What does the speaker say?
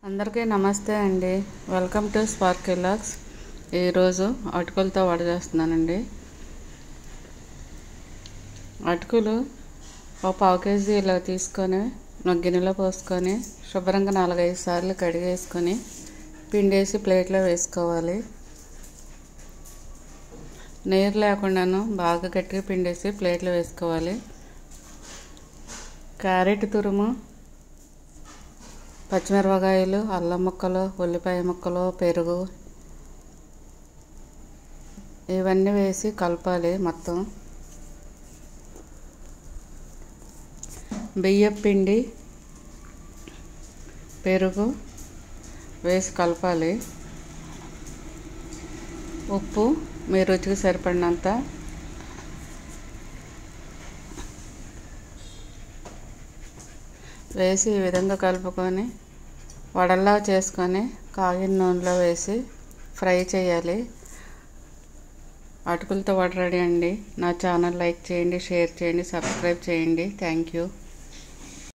అందరికీ నమస్తే అండి. Welcome to Sparky vlogs. ఈరోజు అటుకులతో వడ చేస్తున్నానండి. అటుకులు ఒక 1/2 కేజీ ఇలా తీసుకొని గిన్నెలో పోసుకొని శుభ్రంగా 4-5 సార్లు కడిగేసుకొని పిండేసి ప్లేట్లో వేసుకోవాలి. నీరు లేకుండాను బాగా గట్టిగా పిండేసి ప్లేట్లో వేసుకోవాలి. క్యారెట్ తురుము, పచ్చిమిరపకాయలు, అల్లం ముక్కలు, ఉల్లిపాయ ముక్కలు, పెరుగు ఇవన్నీ వేసి కలపాలి. మొత్తం బియ్యం పిండి, పెరుగు వేసి కలపాలి. ఉప్పు మీ రుచికి సరిపడినంత, వేసి ఈ విధంగా కలుపుకొని వడల్లా చేసుకొని కాగిన నూనెలో వేసి ఫ్రై చేయాలి. అటుకులతో వడ రెడీ అండి. నా ఛానల్ లైక్ చేయండి, షేర్ చేయండి, సబ్స్క్రైబ్ చేయండి. Thank you.